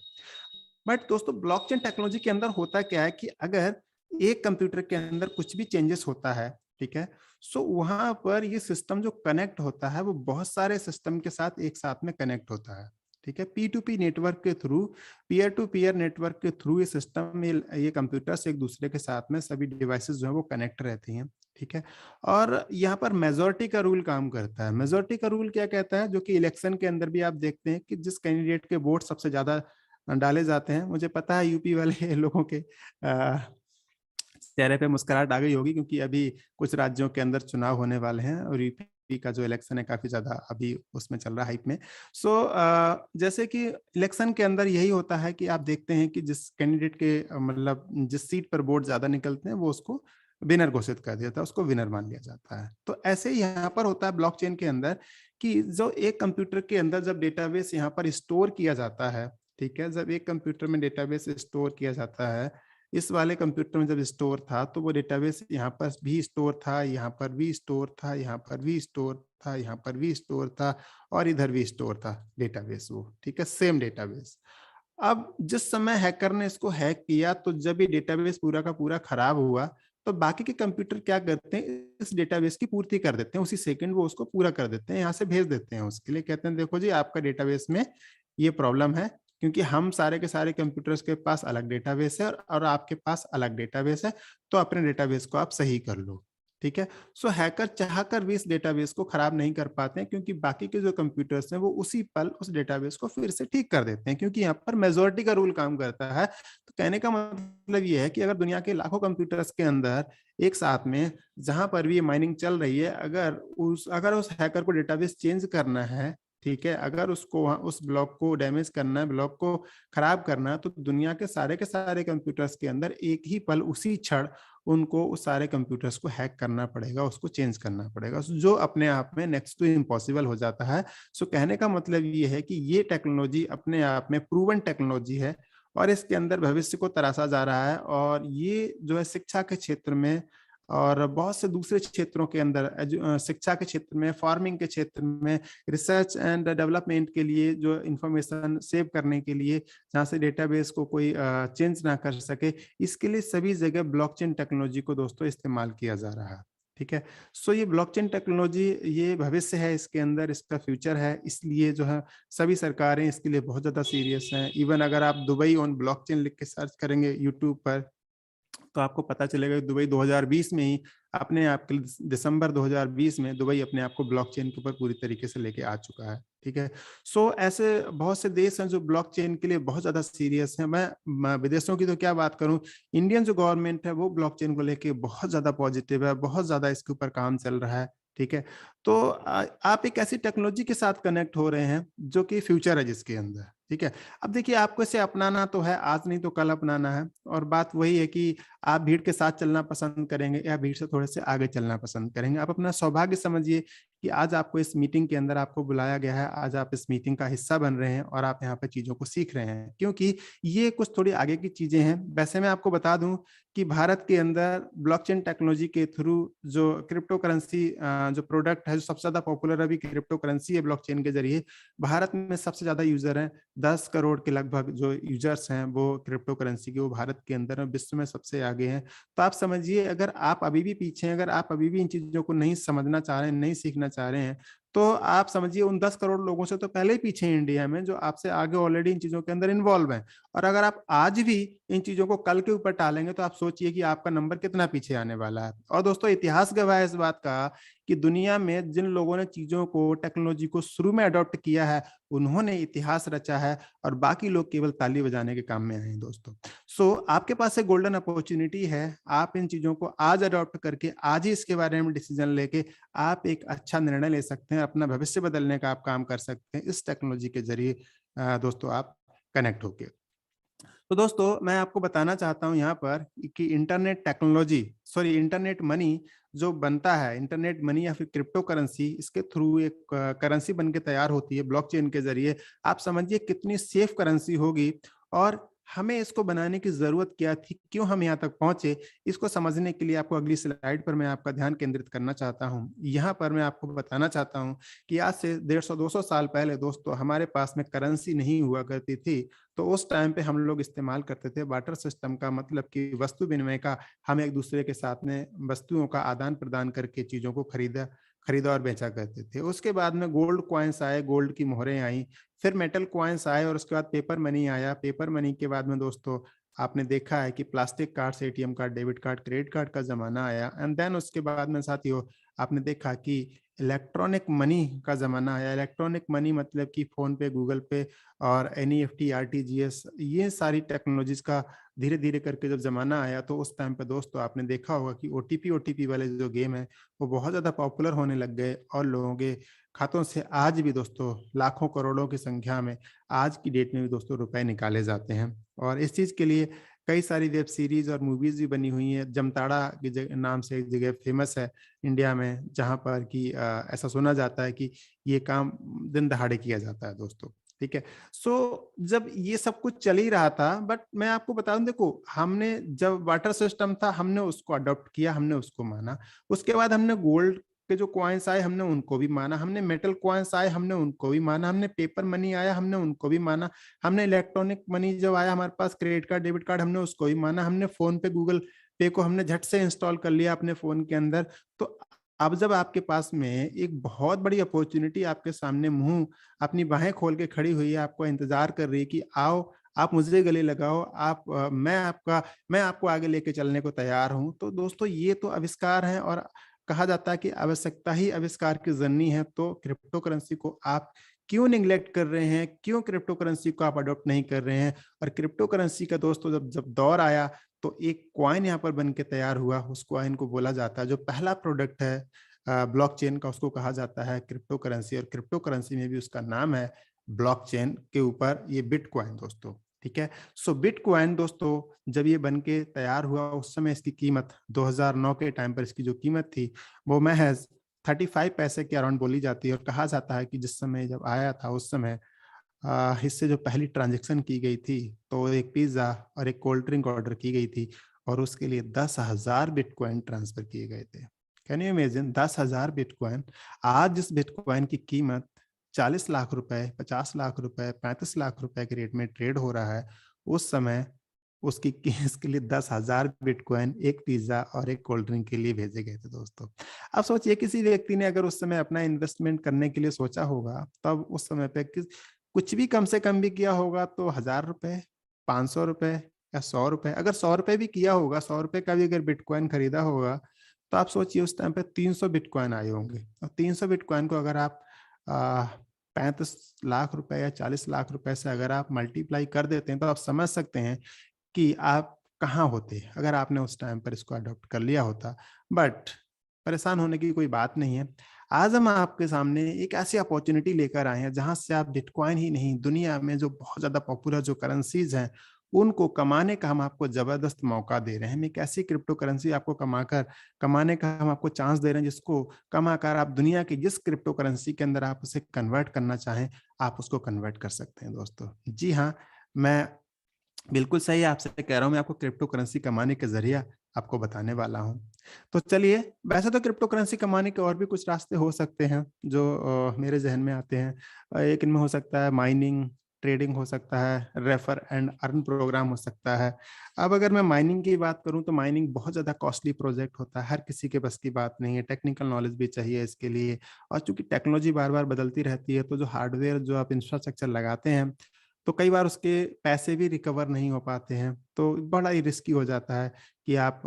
Speaker 2: बट दोस्तों ब्लॉकचेन टेक्नोलॉजी के अंदर होता क्या है कि अगर एक कंप्यूटर के अंदर कुछ भी चेंजेस होता है, ठीक है, सो वहां पर ये सिस्टम जो कनेक्ट होता है वो बहुत सारे सिस्टम के साथ एक साथ में कनेक्ट होता है। ठीक है, P2P नेटवर्क के through, peer to peer network के थ्रू ये सिस्टम में ये कंप्यूटर्स एक दूसरे के साथ में सभी डिवाइसेस जो है वो कनेक्ट रहती हैं। ठीक है, और यहाँ पर मेजोरिटी का रूल काम करता है। मेजोरिटी का रूल क्या कहता है, जो कि इलेक्शन के अंदर भी आप देखते हैं कि जिस कैंडिडेट के वोट सबसे ज्यादा डाले जाते हैं, मुझे पता है यूपी वाले लोगों के चेहरे पे मुस्कुराहट आ गई होगी, क्योंकि अभी कुछ राज्यों के अंदर चुनाव होने वाले हैं और यूपी का जो इलेक्शन है काफी ज्यादा अभी उसमें चल रहा है हाइप में। सो जैसे कि इलेक्शन के अंदर यही होता है कि आप देखते हैं कि जिस कैंडिडेट के मतलब जिस सीट पर वोट ज्यादा निकलते हैं वो उसको विनर घोषित कर दिया जाता है, उसको विनर मान लिया जाता है। तो ऐसे ही यहाँ पर होता है ब्लॉकचेन के अंदर कि जो एक कंप्यूटर के अंदर जब डेटाबेस यहाँ पर स्टोर किया जाता है, ठीक है, जब एक कंप्यूटर में डेटाबेस स्टोर किया जाता है, इस वाले कंप्यूटर में जब स्टोर था तो वो डेटाबेस यहाँ पर भी स्टोर था, यहाँ पर भी स्टोर था, यहाँ पर भी स्टोर था, यहाँ पर भी स्टोर था और इधर भी स्टोर था डेटाबेस वो, ठीक है, सेम डेटाबेस। अब जिस समय हैकर ने इसको हैक किया तो जब ये डेटाबेस पूरा का पूरा खराब हुआ तो बाकी के कंप्यूटर क्या करते हैं, इस डेटाबेस की पूर्ति कर देते हैं, उसी सेकंड वो उसको पूरा कर देते हैं, यहाँ से भेज देते हैं उसके लिए, कहते हैं देखो जी आपका डेटाबेस में ये प्रॉब्लम है, क्योंकि हम सारे के सारे कंप्यूटर्स के पास अलग डेटाबेस है और आपके पास अलग डेटाबेस है, तो अपने डेटाबेस को आप सही कर लो, ठीक है। सो हैकर चाहकर भी इस डेटाबेस को खराब नहीं कर पाते हैं, क्योंकि बाकी के जो कंप्यूटर्स हैं वो उसी पल उस डेटाबेस को फिर से ठीक कर देते हैं, क्योंकि यहाँ पर मेजोरिटी का रूल काम करता है। तो कहने का मतलब ये है कि अगर दुनिया के लाखों कंप्यूटर्स के अंदर एक साथ में जहां पर भी ये माइनिंग चल रही है, अगर उस हैकर को डेटाबेस चेंज करना है, ठीक है, अगर उसको उस ब्लॉक को डैमेज करना है, ब्लॉक को खराब करना है, तो दुनिया के सारे कंप्यूटर्स के अंदर एक ही पल उसी क्षण उनको उस सारे कंप्यूटर्स को हैक करना पड़ेगा, उसको चेंज करना पड़ेगा, जो अपने आप में नेक्स्ट टू इम्पॉसिबल हो जाता है। सो कहने का मतलब ये है कि ये टेक्नोलॉजी अपने आप में प्रूवन टेक्नोलॉजी है और इसके अंदर भविष्य को तराशा जा रहा है, और ये जो है शिक्षा के क्षेत्र में और बहुत से दूसरे क्षेत्रों के अंदर, शिक्षा के क्षेत्र में, फार्मिंग के क्षेत्र में, रिसर्च एंड डेवलपमेंट के लिए, जो इंफॉर्मेशन सेव करने के लिए, जहाँ से डेटाबेस को कोई चेंज ना कर सके, इसके लिए सभी जगह ब्लॉकचेन टेक्नोलॉजी को दोस्तों इस्तेमाल किया जा रहा है, ठीक है। सो ये ब्लॉकचेन टेक्नोलॉजी ये भविष्य है, इसके अंदर इसका फ्यूचर है, इसलिए जो है सभी सरकारें इसके लिए बहुत ज्यादा सीरियस हैं। इवन अगर आप दुबई ऑन ब्लॉकचेन लिख के सर्च करेंगे यूट्यूब पर, तो आपको पता चलेगा कि दुबई 2020 में ही अपने आप के दिसंबर 2020 में दुबई अपने आप को ब्लॉकचेन के ऊपर पूरी तरीके से लेके आ चुका है, ठीक है। सो ऐसे बहुत से देश हैं जो ब्लॉकचेन के लिए बहुत ज्यादा सीरियस हैं। मैं विदेशों की तो क्या बात करूं, इंडियन जो गवर्नमेंट है वो ब्लॉकचेन को लेके बहुत ज्यादा पॉजिटिव है, बहुत ज्यादा इसके ऊपर काम चल रहा है, ठीक है। तो आप एक ऐसी टेक्नोलॉजी के साथ कनेक्ट हो रहे हैं जो कि फ्यूचर है जिसके अंदर, ठीक है। अब देखिए आपको इसे अपनाना तो है, आज नहीं तो कल अपनाना है, और बात वही है कि आप भीड़ के साथ चलना पसंद करेंगे या भीड़ से थोड़े से आगे चलना पसंद करेंगे। आप अपना सौभाग्य समझिए कि आज आपको इस मीटिंग के अंदर आपको बुलाया गया है, आज आप इस मीटिंग का हिस्सा बन रहे हैं और आप यहाँ पे चीजों को सीख रहे हैं, क्योंकि ये कुछ थोड़ी आगे की चीजें हैं। वैसे मैं आपको बता दूं कि भारत के अंदर ब्लॉकचेन टेक्नोलॉजी के थ्रू जो क्रिप्टो करेंसी जो प्रोडक्ट है, जो सबसे ज्यादा पॉपुलर अभी क्रिप्टो करेंसी है ब्लॉकचेन के जरिए, भारत में सबसे ज्यादा यूजर हैं, 10 करोड़ के लगभग जो यूजर्स हैं वो क्रिप्टो करेंसी के, वो भारत के अंदर विश्व में सबसे आगे हैं। तो आप समझिए अगर आप अभी भी पीछे हैं, अगर आप अभी भी इन चीजों को नहीं समझना चाह रहे हैं, नहीं सीखना चाह रहे हैं, तो आप समझिए उन 10 करोड़ लोगों से तो पहले ही पीछे हैं इंडिया में, जो आपसे आगे ऑलरेडी इन चीजों के अंदर इन्वॉल्व हैं। और अगर आप आज भी इन चीजों को कल के ऊपर टालेंगे तो आप सोचिए कि आपका नंबर कितना पीछे आने वाला है। और दोस्तों इतिहास गवाह है इस बात का कि दुनिया में जिन लोगों ने चीजों को, टेक्नोलॉजी को शुरू में अडॉप्ट किया है, उन्होंने इतिहास रचा है और बाकी लोग केवल ताली बजाने के काम में आए हैं दोस्तों। सो आपके पास एक गोल्डन अपॉर्चुनिटी है, आप इन चीजों को आज अडॉप्ट करके, आज ही इसके बारे में डिसीजन लेके आप एक अच्छा निर्णय ले सकते हैं, अपना भविष्य बदलने का आप काम कर सकते हैं इस टेक्नोलॉजी के जरिए दोस्तों आप कनेक्ट होके। तो दोस्तों मैं आपको बताना चाहता हूं यहाँ पर कि internet technology, sorry internet money जो बनता है, इंटरनेट मनी या फिर क्रिप्टो करेंसी, इसके थ्रू एक करेंसी बन के तैयार होती है ब्लॉकचेन के जरिए। आप समझिए कितनी सेफ करेंसी होगी और हमें इसको बनाने की जरूरत क्या थी, क्यों हम यहाँ तक पहुंचे, इसको समझने के लिए आपको अगली स्लाइड पर मैं आपका ध्यान केंद्रित करना चाहता हूँ। यहाँ पर मैं आपको बताना चाहता हूँ कि आज से 150-200 साल पहले दोस्तों हमारे पास में करेंसी नहीं हुआ करती थी। तो उस टाइम पे हम लोग इस्तेमाल करते थे बार्टर सिस्टम का, मतलब कि वस्तु विनिमय का। हम एक दूसरे के साथ में वस्तुओं का आदान प्रदान करके चीजों को खरीदा और बेचा करते थे। उसके बाद में गोल्ड कॉइन्स आए, गोल्ड की मोहरें आई, फिर मेटल कॉइन्स आए और उसके बाद पेपर मनी आया। पेपर मनी के बाद में दोस्तों आपने देखा है कि plastic card, ATM card, debit card, credit card का जमाना आया। एंड देन उसके बाद में साथियों आपने देखा कि इलेक्ट्रॉनिक मनी का जमाना आया। इलेक्ट्रॉनिक मनी मतलब कि फोन पे, गूगल पे और एनईएफटी, आरटीजीएस, ये सारी टेक्नोलॉजीज का धीरे धीरे करके जब जमाना आया तो उस टाइम पे दोस्तों आपने देखा होगा कि ओटीपी वाले जो गेम है वो बहुत ज्यादा पॉपुलर होने लग गए और लोगों के खातों से आज भी दोस्तों लाखों करोड़ों की संख्या में आज की डेट में भी दोस्तों रुपए निकाले जाते हैं। और इस चीज के लिए कई सारी वेब सीरीज और मूवीज भी बनी हुई हैं। जमताड़ा के नाम से एक जगह फेमस है इंडिया में, जहां पर कि ऐसा सुना जाता है कि ये काम दिन दहाड़े किया जाता है दोस्तों। ठीक है। सो जब ये सब कुछ चल ही रहा था, बट मैं आपको बता दूं, देखो हमने जब वाटर सिस्टम था हमने उसको अडॉप्ट किया, हमने उसको माना। उसके बाद हमने गोल्ड के जो कॉइन्स आए हमने उनको भी माना, हमने मेटल कॉइन्स आए हमने उनको भी माना, हमने पेपर मनी आया हमने उनको भी माना, हमने इलेक्ट्रॉनिक मनी जब आया हमारे पास क्रेडिट कार्ड डेबिट कार्ड हमने उसको भी माना, हमने फोन पे गूगल पे को हमने झट से इंस्टॉल कर लिया अपने फोन के अंदर। तो अब जब आपके पास में एक बहुत बड़ी अपॉर्चुनिटी आपके सामने मुंह अपनी बाहें खोल के खड़ी हुई है, आपको इंतजार कर रही है कि आओ आप मुझे गले लगाओ, मैं आपको आगे लेके चलने को तैयार हूं। तो दोस्तों ये तो आविष्कार है, और कहा जाता है कि आवश्यकता ही आविष्कार की जननी है। तो क्रिप्टो करेंसी को आप क्यों निगलेक्ट कर रहे हैं, क्यों क्रिप्टो करेंसी को आप अडॉप्ट नहीं कर रहे हैं? और क्रिप्टो करेंसी का दोस्तों जब जब दौर आया तो एक कॉइन यहाँ पर बन के तैयार हुआ। उस कॉइन को बोला जाता है, जो पहला प्रोडक्ट है ब्लॉकचेन का, उसको कहा जाता है क्रिप्टो करेंसी। और क्रिप्टो करेंसी में भी उसका नाम है ब्लॉकचेन के ऊपर ये बिटकॉइन दोस्तों। ठीक है। सो बिटकॉइन दोस्तों जब ये बन के तैयार हुआ, उस समय इसकी कीमत 2009 के टाइम पर इसकी जो कीमत थी वो महज 35 पैसे के अराउंड बोली जाती है। और कहा जाता है कि जिस समय जब आया था उस समय इससे जो पहली ट्रांजैक्शन की गई थी तो एक पिज्जा और एक कोल्ड ड्रिंक ऑर्डर की गई थी, और उसके लिए 10,000 बिटकॉइन ट्रांसफर किए गए थे। Can you imagine 10,000 bitcoin? आज जिस बिटकॉइन की कीमत 40 लाख रुपए, 50 लाख रुपए, 35 लाख रुपए के रेट में ट्रेड हो रहा है, उस समय इसके लिए 10,000 बिटकॉइन, एक पिज्जा और एक कोल्ड ड्रिंक के लिए भेजे गए थे दोस्तों। अब सोचिए किसी व्यक्ति ने अगर उस समय अपना इन्वेस्टमेंट करने के लिए सोचा होगा, तब उस समय पे कुछ भी कम से कम भी किया होगा तो 1,000 रुपए, 500 रुपए या 100 रुपए। अगर 100 रुपए भी किया होगा, 100 रुपए का भी अगर बिटकॉइन खरीदा होगा, तो आप सोचिए उस टाइम पे 300 बिटकॉइन आए होंगे। और 300 बिटकॉइन को अगर आप 35 लाख रुपए या 40 लाख रुपए से अगर आप मल्टीप्लाई कर देते हैं, तो आप समझ सकते हैं कि आप कहाँ होते अगर आपने उस टाइम पर इसको अडॉप्ट कर लिया होता। बट परेशान होने की कोई बात नहीं है। आज हम आपके सामने एक ऐसी अपॉर्चुनिटी लेकर आए हैं जहां से आप बिटकॉइन ही नहीं, दुनिया में जो बहुत ज्यादा पॉपुलर जो करेंसीज हैं उनको कमाने का हम आपको जबरदस्त मौका दे रहे हैं। हम एक ऐसी क्रिप्टो करेंसी आपको कमाने का हम आपको चांस दे रहे हैं, जिसको कमाकर आप दुनिया की जिस क्रिप्टो करेंसी के अंदर आप उसे कन्वर्ट करना चाहें, आप उसको कन्वर्ट कर सकते हैं दोस्तों। जी हाँ, मैं बिल्कुल सही आपसे कह रहा हूँ, मैं आपको क्रिप्टो करेंसी कमाने के ज़रिया आपको बताने वाला हूँ। तो चलिए, वैसे तो क्रिप्टो करेंसी कमाने के और भी कुछ रास्ते हो सकते हैं जो मेरे ज़हन में आते हैं। एक इनमें हो सकता है माइनिंग, ट्रेडिंग हो सकता है, रेफर एंड अर्न प्रोग्राम हो सकता है। अब अगर मैं माइनिंग की बात करूँ तो माइनिंग बहुत ज़्यादा कॉस्टली प्रोजेक्ट होता है, हर किसी के बस की बात नहीं है, टेक्निकल नॉलेज भी चाहिए इसके लिए। और चूँकि टेक्नोलॉजी बार-बार बदलती रहती है, तो जो हार्डवेयर जो आप इंफ्रास्ट्रक्चर लगाते हैं, तो कई बार उसके पैसे भी रिकवर नहीं हो पाते हैं, तो बड़ा ही रिस्की हो जाता है कि आप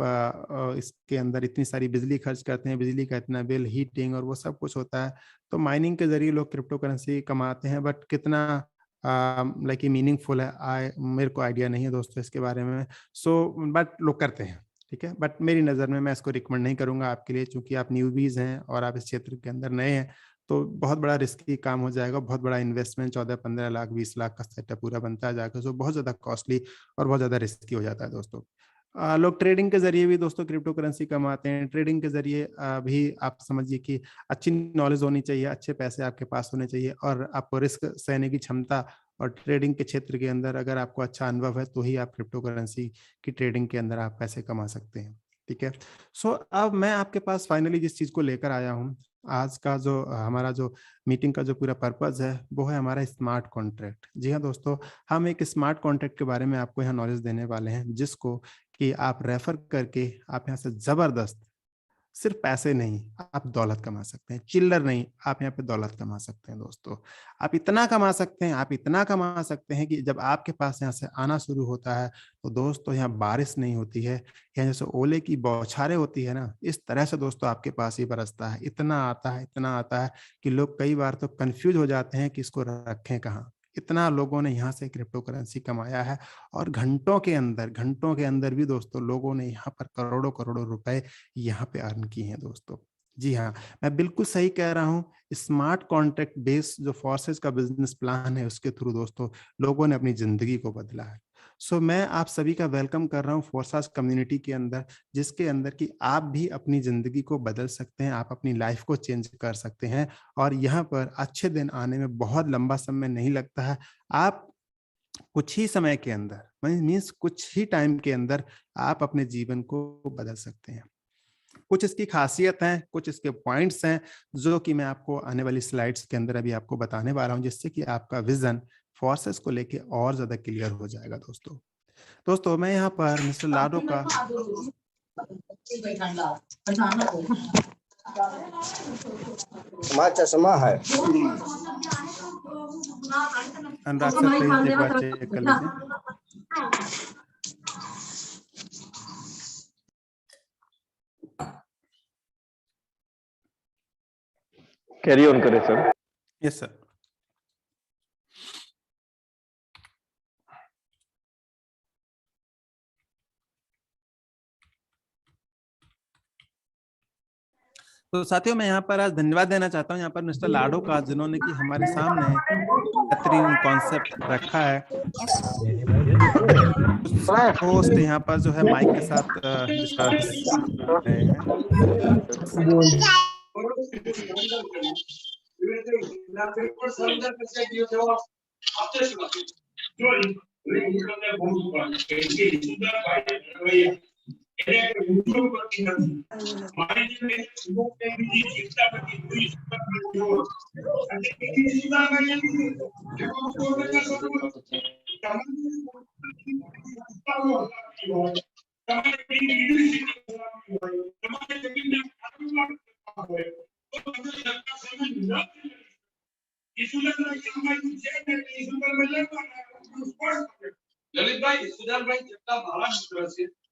Speaker 2: इसके अंदर इतनी सारी बिजली खर्च करते हैं, बिजली का इतना बिल, हीटिंग और वो सब कुछ होता है। तो माइनिंग के ज़रिए लोग क्रिप्टो करेंसी कमाते हैं, बट कितना लाइक ये मीनिंगफुल है मेरे को आइडिया नहीं है दोस्तों इसके बारे में। सो बट लोग करते हैं, ठीक है? बट मेरी नज़र में मैं इसको रिकमेंड नहीं करूँगा आपके लिए, चूँकि आप न्यूबीज़ हैं और आप इस क्षेत्र के अंदर नए हैं, तो बहुत बड़ा रिस्की काम हो जाएगा, बहुत बड़ा इन्वेस्टमेंट 14-15 लाख, 20 लाख का सेटअप पूरा बनता जाएगा, सो बहुत ज़्यादा कॉस्टली और बहुत ज़्यादा रिस्की हो जाता है दोस्तों। लोग ट्रेडिंग के ज़रिए भी दोस्तों क्रिप्टो करेंसी कमाते हैं। ट्रेडिंग के ज़रिए भी आप समझिए कि अच्छी नॉलेज होनी चाहिए, अच्छे पैसे आपके पास होने चाहिए और आपको रिस्क सहने की क्षमता, और ट्रेडिंग के क्षेत्र के अंदर अगर आपको अच्छा अनुभव है, तो ही आप क्रिप्टो करेंसी की ट्रेडिंग के अंदर आप पैसे कमा सकते हैं। ठीक है? सो अब मैं आपके पास फाइनली जिस चीज़ को लेकर आया हूँ, आज का जो हमारा जो मीटिंग का जो पूरा पर्पज़ है, वो है हमारा स्मार्ट कॉन्ट्रैक्ट। जी हाँ दोस्तों, हम एक स्मार्ट कॉन्ट्रैक्ट के बारे में आपको यहाँ नॉलेज देने वाले हैं, जिसको कि आप रेफ़र करके आप यहाँ से ज़बरदस्त, सिर्फ़ पैसे नहीं, आप दौलत कमा सकते हैं। चिल्लर नहीं, आप यहाँ पे दौलत कमा सकते हैं दोस्तों। आप इतना कमा सकते हैं, आप इतना कमा सकते हैं कि जब आपके पास यहाँ से आना शुरू होता है, तो दोस्तों यहाँ बारिश नहीं होती है, यहाँ जैसे ओले की बौछारें होती है ना, इस तरह से दोस्तों आपके पास ही बरसता है। इतना आता है कि लोग कई बार तो कन्फ्यूज़ हो जाते हैं कि इसको रखें कहाँ? इतना लोगों ने यहाँ से क्रिप्टो करेंसी कमाया है, और घंटों के अंदर भी दोस्तों लोगों ने यहाँ पर करोड़ों-करोड़ों रुपए यहाँ पे अर्न की हैं दोस्तों। जी हाँ, मैं बिल्कुल सही कह रहा हूँ। स्मार्ट कॉन्ट्रैक्ट बेस्ड जो फोर्सेस का बिजनेस प्लान है, उसके थ्रू दोस्तों लोगों ने अपनी जिंदगी को बदला है। सो मैं आप सभी का वेलकम कर रहा हूँ फोर्सास कम्युनिटी के अंदर, जिसके अंदर कि आप भी अपनी जिंदगी को बदल सकते हैं, आप अपनी लाइफ को चेंज कर सकते हैं और यहाँ पर अच्छे दिन आने में बहुत लंबा समय नहीं लगता है। आप कुछ ही समय के अंदर मीन्स कुछ ही टाइम के अंदर आप अपने जीवन को बदल सकते हैं। कुछ इसकी खासियत हैं, कुछ इसके पॉइंट्स हैं, जो कि मैं आपको आने वाली स्लाइड्स के अंदर अभी आपको बताने वाला हूँ, जिससे कि आपका विजन फोर्सेस को लेके और ज़्यादा क्लियर हो जाएगा दोस्तों। दोस्तों, मैं यहाँ पर मिस्टर लाडो का
Speaker 1: चश्मा है।
Speaker 2: अनुराग सर प्लीज एक बार चेक कर लीजिए।
Speaker 3: कैरी ऑन करें सर।
Speaker 2: Yes sir. तो साथियों, मैं यहाँ पर आज धन्यवाद देना चाहता हूँ यहाँ पर मिस्टर लाडो का, जिन्होंने कि हमारे सामने बेहतरीन कॉन्सेप्ट रखा है। होस्ट यहाँ पर जो है माइक के साथ डिस्कस रहे हैं।
Speaker 4: ललित भाई, सुधार भाई, जितना भाड़ा